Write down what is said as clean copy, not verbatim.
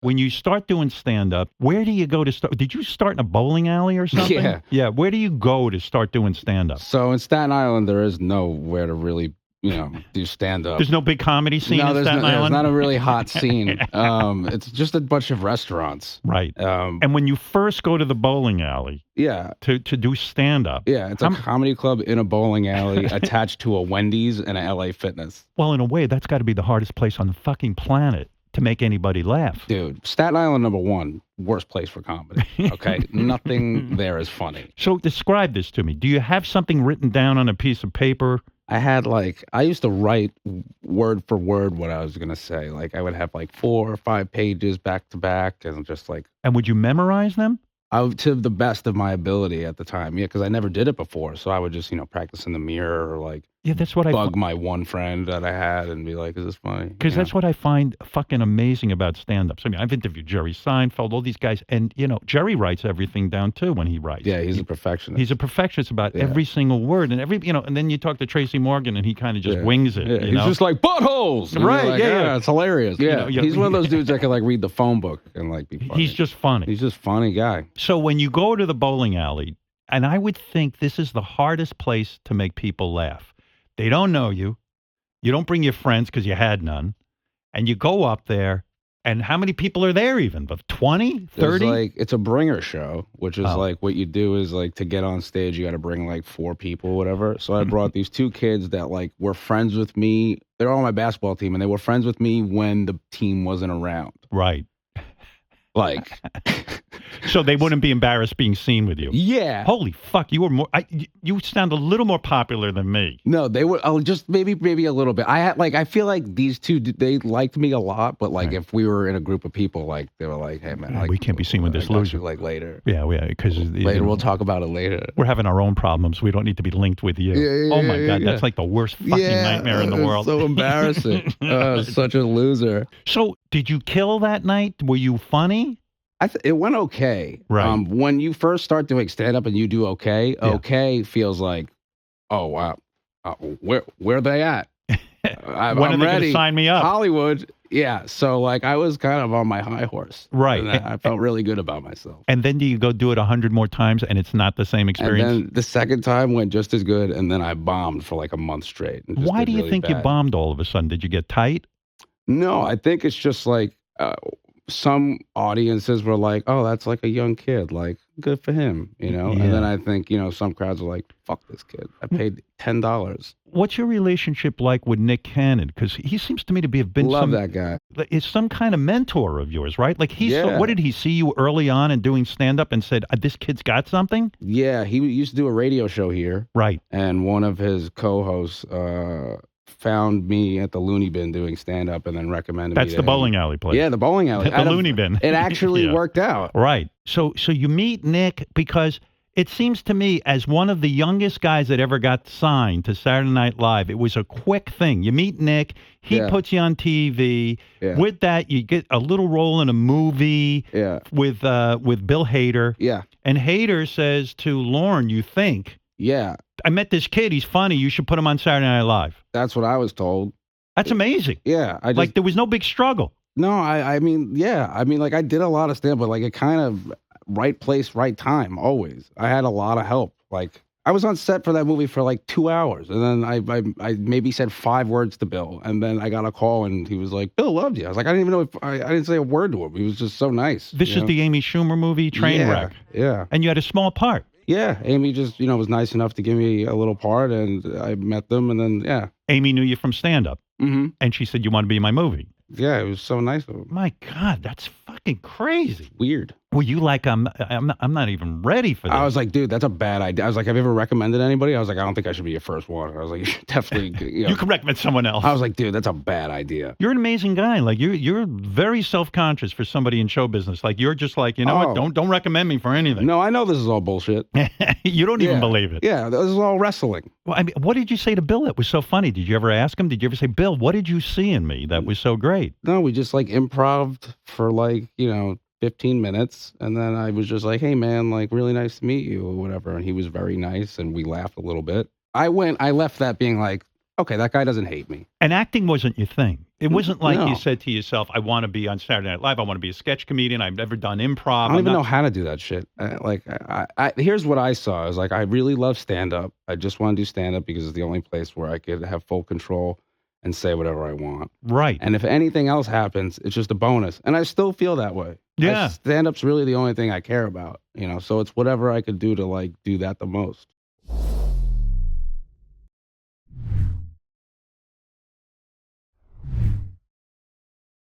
when you start doing stand-up, where do you go to start? Did you start in a bowling alley or something? Yeah. Yeah, where do you go to start doing stand-up? So in Staten Island, there is nowhere to really, do stand-up. There's no big comedy scene in Staten Island? There's not a really hot scene. It's just a bunch of restaurants. Right. And when you first go to the bowling alley to do stand-up. Yeah, it's a comedy club in a bowling alley attached to a Wendy's and a LA Fitness. Well, in a way, that's got to be the hardest place on the fucking planet to make anybody laugh. Dude, Staten Island, #1, worst place for comedy. Okay? Nothing there is funny. So describe this to me. Do you have something written down on a piece of paper? I used to write word for word what I was going to say. Like, I would have 4 or 5 pages back to back and just And would you memorize them? To the best of my ability at the time. Yeah, because I never did it before. So I would just, practice in the mirror or that's what bug my one friend that I had and be like, is this funny? Because that's what I find fucking amazing about stand-ups. I mean, I've interviewed Jerry Seinfeld, all these guys, and, Jerry writes everything down, too, when he writes. Yeah, he's a perfectionist. He's a perfectionist about every single word, and and then you talk to Tracy Morgan, and he kind of just wings it, He's just like, buttholes! And right, yeah. It's hilarious. Yeah, he's one of those dudes that can, read the phone book and, be funny. He's just funny. He's just funny guy. So when you go to the bowling alley, and I would think this is the hardest place to make people laugh. They don't know you. You don't bring your friends because you had none. And you go up there, and how many people are there even? But 20, 30? It's a bringer show, which is what you do is to get on stage, you got to bring 4 people, whatever. So I brought these 2 kids that were friends with me. They're all on my basketball team, and they were friends with me when the team wasn't around. Right. So they wouldn't be embarrassed being seen with you. Yeah. Holy fuck, you were more. You sound a little more popular than me. No, they were. Oh, just maybe a little bit. I feel like these 2, they liked me a lot, but if we were in a group of people, they were like, hey man, we can't be seen with this loser. Later. Yeah, because later we'll talk about it later. We're having our own problems. We don't need to be linked with you. Oh my god, that's the worst fucking nightmare in the world. So embarrassing. Such a loser. So did you kill that night? Were you funny? It went okay. Right. When you first start doing stand-up and you do okay, okay feels like, oh, wow, where are they at? I'm when are they ready. Going to sign me up? Hollywood. Yeah. So, I was kind of on my high horse. Right. And I felt really good about myself. And then do you go do it 100 more times and it's not the same experience? And then the second time went just as good, and then I bombed for a month straight. Why do you think you bombed all of a sudden? Did you get tight? No, I think it's just some audiences were like, oh, that's a young kid, good for him, Yeah. And then I think, some crowds are like, fuck this kid. I paid $10. What's your relationship like with Nick Cannon? Because he seems to me to have been that guy. Is some kind of mentor of yours, right? What did he see you early on and doing stand-up and said, this kid's got something? Yeah, he used to do a radio show here. Right. And one of his co-hosts found me at the Looney Bin doing stand-up and then recommended me to the bowling alley place. Yeah, the bowling alley. The Looney Bin. It actually worked out. Right. So you meet Nick because it seems to me as one of the youngest guys that ever got signed to Saturday Night Live, it was a quick thing. You meet Nick, he puts you on TV. Yeah. With that, you get a little role in a movie with Bill Hader. Yeah. And Hader says to Lorne, you think, I met this kid. He's funny. You should put him on Saturday Night Live. That's what I was told. That's amazing. Yeah. There was no big struggle. No, I mean, I did a lot of stand-up, but it kind of right place, right time, always. I had a lot of help. I was on set for that movie for 2 hours, and then I maybe said 5 words to Bill, and then I got a call, and he was like, Bill loved you. I was like, I didn't even know if I didn't say a word to him. He was just so nice. This is the Amy Schumer movie, Trainwreck. Yeah. And you had a small part. Yeah, Amy just, was nice enough to give me a little part, and I met them, and then, Amy knew you from stand-up, and she said, you want to be in my movie? Yeah, it was so nice of him. My God, that's fucking crazy. Weird. Were you like, I'm not even ready for this? I was like, dude, that's a bad idea. I was like, have you ever recommended anybody? I was like, I don't think I should be your first one. I was like, you should definitely. You can recommend someone else. I was like, dude, that's a bad idea. You're an amazing guy. You're very self-conscious for somebody in show business. You're just what? Don't recommend me for anything. No, I know this is all bullshit. You don't even believe it. Yeah, this is all wrestling. Well, I mean, what did you say to Bill that was so funny? Did you ever ask him? Did you ever say, Bill, what did you see in me that was so great? No, we just improv'd for 15 minutes, and then I was just like, hey man, really nice to meet you or whatever, and he was very nice, and we laughed a little bit. I left that being like, okay, that guy doesn't hate me. And acting wasn't your thing. It wasn't like No. you said to yourself, I want to be on Saturday Night Live. I want to be a sketch comedian. I've never done improv. I don't even know how to do that shit. Here's what I saw. Is like, I really love stand-up. I just want to do stand-up because it's the only place where I could have full control and say whatever I want. Right. And if anything else happens, it's just a bonus. And I still feel that way. Yeah. Stand-up's really the only thing I care about, you know? So it's whatever I could do to, like, do that the most.